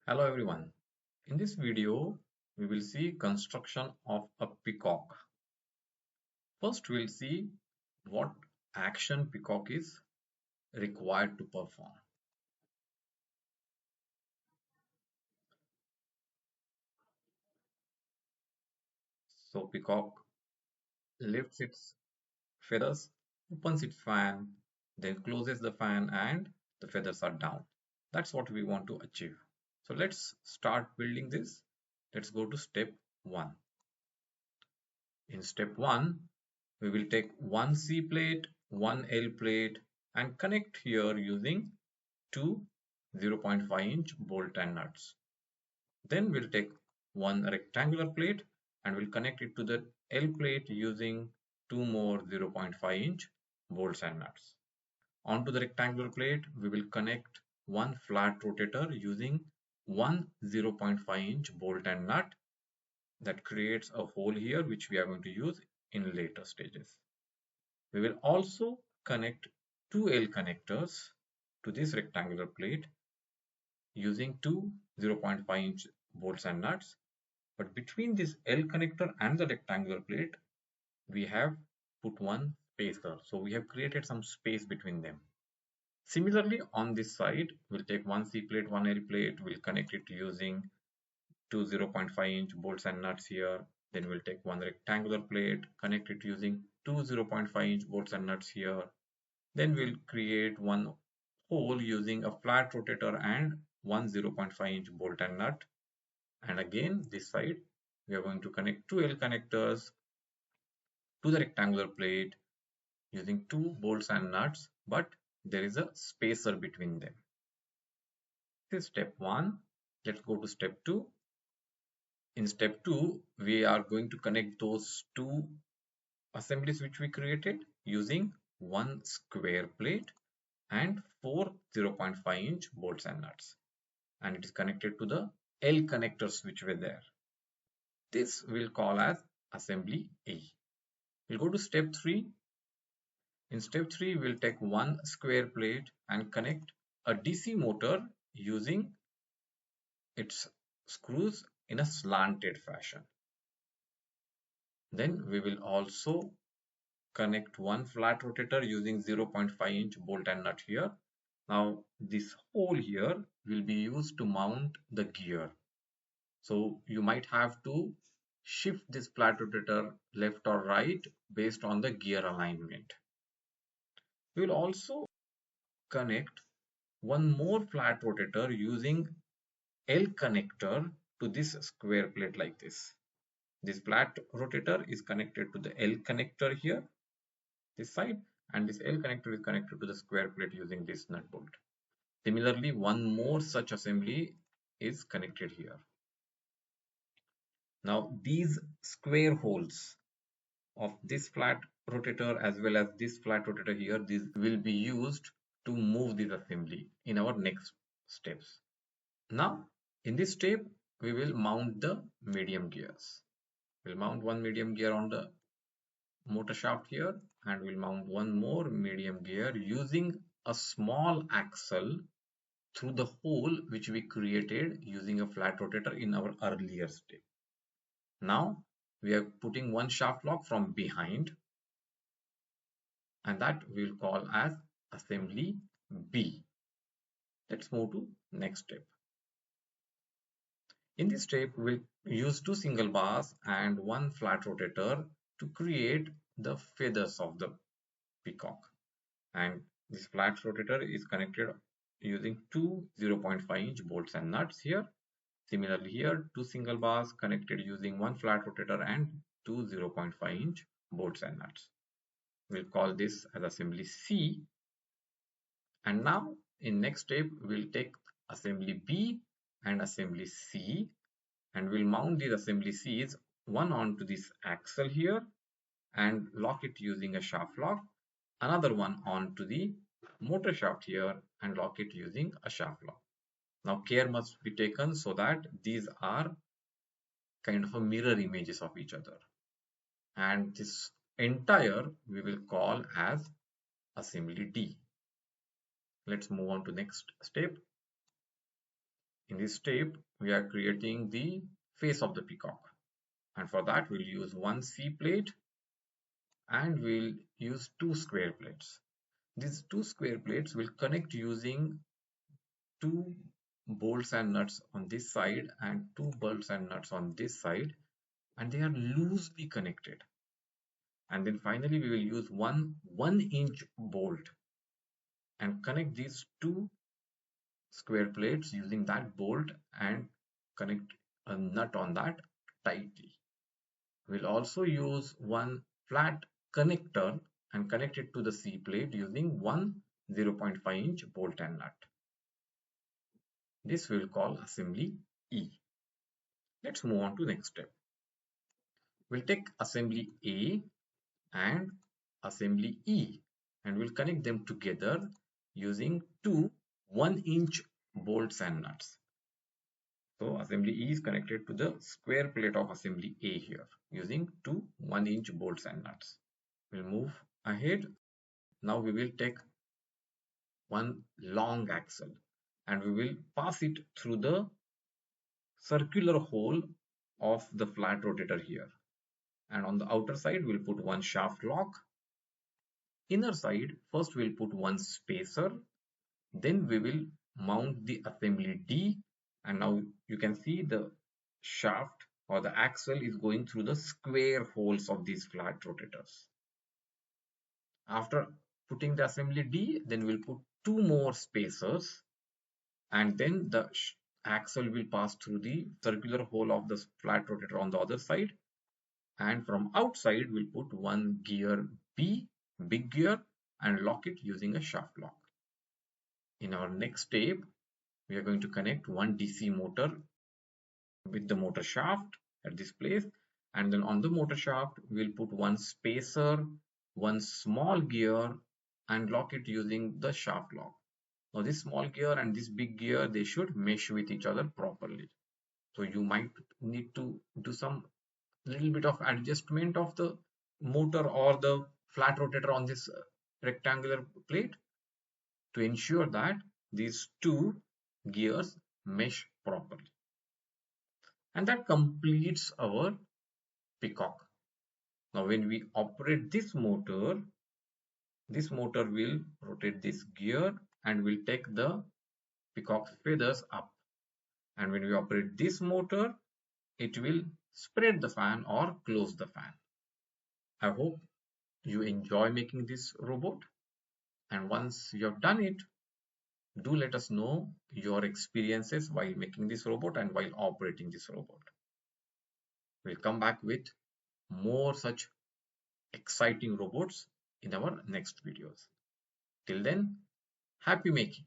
Hello everyone. In this video, we will see construction of a peacock. First, we'll see what action peacock is required to perform. So peacock lifts its feathers, opens its fan, then closes the fan and the feathers are down. That's what we want to achieve. So let's start building this. Let's go to step 1. In step 1, we will take one C plate, one L plate and connect here using two 0.5-inch bolt and nuts. Then we'll take one rectangular plate and we'll connect it to the L plate using two more 0.5-inch bolts and nuts. Onto the rectangular plate, we will connect one flat rotator using one 0.5-inch bolt and nut that creates a hole here which we are going to use in later stages. We will also connect two L connectors to this rectangular plate using two 0.5-inch bolts and nuts. But between this L connector and the rectangular plate, we have put one spacer. So we have created some space between them. Similarly, on this side, we'll take one C plate, one L plate, we'll connect it using two 0.5-inch bolts and nuts here. Then we'll take one rectangular plate, connect it using two 0.5-inch bolts and nuts here. Then we'll create one hole using a flat rotator and one 0.5-inch bolt and nut. And again, this side, we are going to connect two L connectors to the rectangular plate using two bolts and nuts, but there is a spacer between them. This is step 1. Let's go to step 2. In step 2, we are going to connect those two assemblies which we created using one square plate and four 0.5-inch bolts and nuts. And it is connected to the L connectors which were there. This we'll call as assembly A. We'll go to step 3. In step 3, we'll take one square plate and connect a DC motor using its screws in a slanted fashion. Then we will also connect one flat rotator using 0.5-inch bolt and nut here. Now this hole here will be used to mount the gear. So you might have to shift this flat rotator left or right based on the gear alignment. We will also connect one more flat rotator using L connector to this square plate like this. This flat rotator is connected to the L connector here, this side, and this L connector is connected to the square plate using this nut bolt. Similarly, one more such assembly is connected here. Now these square holes of this flat rotator as well as this flat rotator here, these will be used to move this assembly in our next steps. Now in this step, we will mount the medium gears. We'll mount one medium gear on the motor shaft here and we'll mount one more medium gear using a small axle through the hole which we created using a flat rotator in our earlier step. Now we are putting one shaft lock from behind and that we'll call as assembly B. Let's move to next step. In this step, we'll use two single bars and one flat rotator to create the feathers of the peacock. And this flat rotator is connected using two 0.5-inch bolts and nuts here. Similarly here, two single bars connected using one flat rotator and two 0.5-inch bolts and nuts. We'll call this as assembly C. And now in next step, we'll take assembly B and assembly C and we'll mount these assembly C's one onto this axle here and lock it using a shaft lock, another one onto the motor shaft here and lock it using a shaft lock. Now care must be taken so that these are kind of a mirror images of each other, and this entire we will call as assembly D. Let's move on to next step. In this step, we are creating the face of the peacock. And for that, we'll use one C plate and we'll use two square plates. These two square plates will connect using two bolts and nuts on this side and two bolts and nuts on this side, and they are loosely connected. And then finally, we will use one 1-inch bolt and connect these two square plates using that bolt and connect a nut on that tightly. We'll also use one flat connector and connect it to the C plate using one 0.5-inch bolt and nut. This we'll call assembly E. Let's move on to the next step. We'll take assembly A and assembly E and we'll connect them together using two 1-inch bolts and nuts. So assembly E is connected to the square plate of assembly A here using two 1-inch bolts and nuts. We'll move ahead. Now we will take one long axle and we will pass it through the circular hole of the flat rotator here. And on the outer side, we'll put one shaft lock. Inner side, first we'll put one spacer. Then we will mount the assembly D. And now you can see the shaft or the axle is going through the square holes of these flat rotators. After putting the assembly D, then we'll put two more spacers and then the axle will pass through the circular hole of the flat rotator on the other side, and from outside we'll put one gear B, big gear, and lock it using a shaft lock. In our next step, we are going to connect one DC motor with the motor shaft at this place, and then on the motor shaft we'll put one spacer, one small gear, and lock it using the shaft lock. Now this small gear and this big gear, they should mesh with each other properly. So you might need to do some little bit of adjustment of the motor or the flat rotator on this rectangular plate to ensure that these two gears mesh properly. And that completes our peacock. Now when we operate this motor will rotate this gear and will take the peacock feathers up. And when we operate this motor, it will spread the fan or close the fan. I hope you enjoy making this robot, and once you have done it, do let us know your experiences while making this robot and while operating this robot. We'll come back with more such exciting robots in our next videos. Till then, happy making!